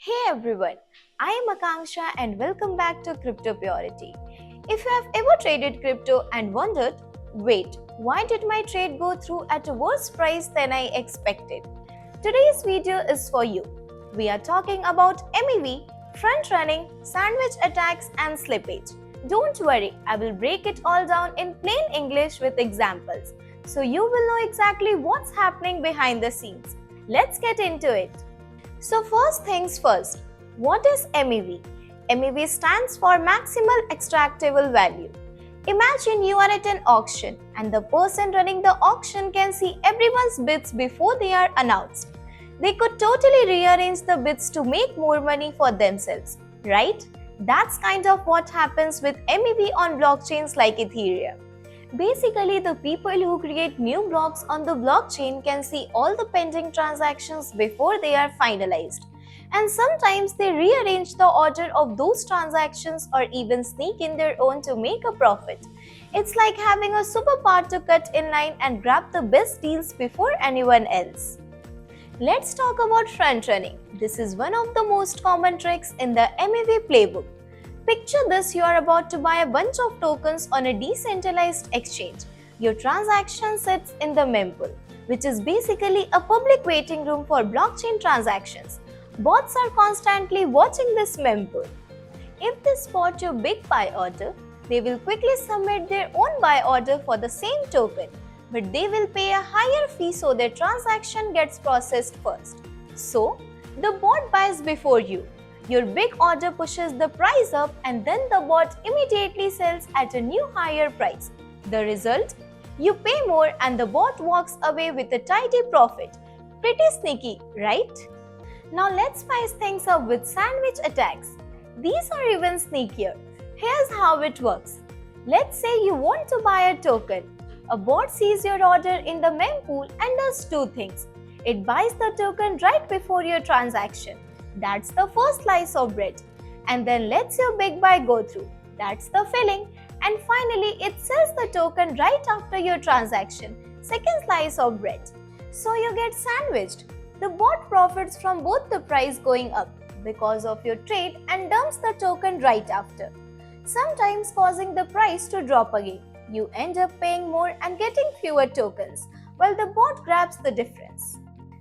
Hey everyone, I am Akanksha and welcome back to Cryptopurity. If you have ever traded crypto and wondered, wait, why did my trade go through at a worse price than I expected? Today's video is for you. We are talking about MEV, front running, sandwich attacks, and slippage. Don't worry, I will break it all down in plain English with examples, so you will know exactly what's happening behind the scenes. Let's get into it. So first things first, what is MEV? MEV stands for Maximal Extractable Value. Imagine you are at an auction and the person running the auction can see everyone's bids before they are announced. They could totally rearrange the bids to make more money for themselves, right? That's kind of what happens with MEV on blockchains like Ethereum. Basically, the people who create new blocks on the blockchain can see all the pending transactions before they are finalized. And sometimes they rearrange the order of those transactions or even sneak in their own to make a profit. It's like having a superpower to cut in line and grab the best deals before anyone else. Let's talk about front running. This is one of the most common tricks in the MEV playbook. Picture this, you are about to buy a bunch of tokens on a decentralized exchange. Your transaction sits in the mempool, which is basically a public waiting room for blockchain transactions. Bots are constantly watching this mempool. If they spot your big buy order, they will quickly submit their own buy order for the same token, but they will pay a higher fee so their transaction gets processed first. So, the bot buys before you. Your big order pushes the price up and then the bot immediately sells at a new higher price. The result? You pay more and the bot walks away with a tidy profit. Pretty sneaky, right? Now let's spice things up with sandwich attacks. These are even sneakier. Here's how it works. Let's say you want to buy a token. A bot sees your order in the mempool and does two things. It buys the token right before your transaction. That's the first slice of bread. And then lets your big buy go through. That's the filling. And finally, it sells the token right after your transaction. Second slice of bread. So you get sandwiched. The bot profits from both the price going up because of your trade and dumps the token right after, sometimes causing the price to drop again. You end up paying more and getting fewer tokens, while the bot grabs the difference.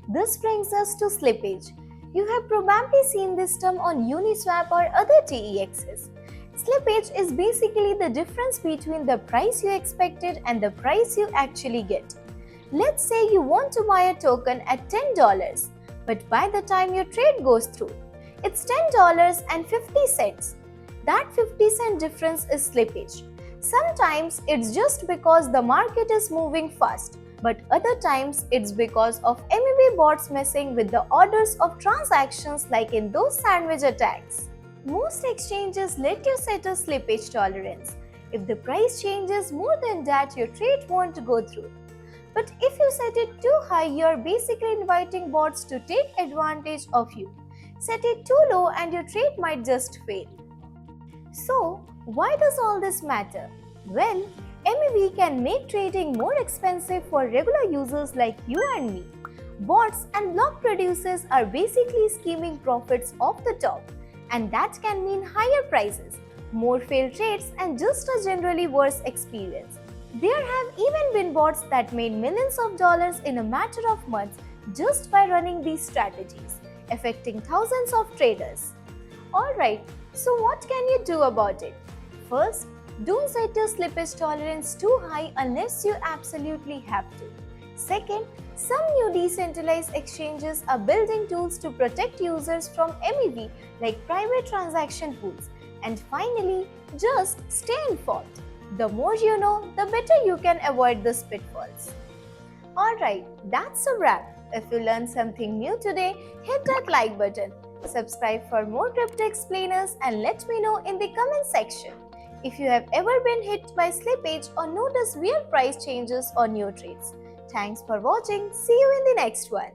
This brings us to slippage. You have probably seen this term on Uniswap or other TEXs. Slippage is basically the difference between the price you expected and the price you actually get. Let's say you want to buy a token at $10, but by the time your trade goes through, it's $10.50. That 50-cent difference is slippage. Sometimes it's just because the market is moving fast, but other times it's because of MEV bots messing with the orders of transactions like in those sandwich attacks. Most exchanges let you set a slippage tolerance. If the price changes more than that, your trade won't go through. But if you set it too high, you're basically inviting bots to take advantage of you. Set it too low and your trade might just fail. So, why does all this matter? Well, MEV can make trading more expensive for regular users like you and me. Bots and block producers are basically scheming profits off the top, and that can mean higher prices, more failed trades, and just a generally worse experience. There have even been bots that made millions of dollars in a matter of months just by running these strategies, affecting thousands of traders. Alright, so what can you do about it? First, don't set your slippage tolerance too high unless you absolutely have to. Second, some new decentralized exchanges are building tools to protect users from MEV like private transaction pools. And finally, just stay informed. The more you know, the better you can avoid these pitfalls. Alright, that's a wrap. If you learned something new today, hit that like button. Subscribe for more crypto explainers and let me know in the comment section if you have ever been hit by slippage or noticed weird price changes on your trades. Thanks for watching. See you in the next one.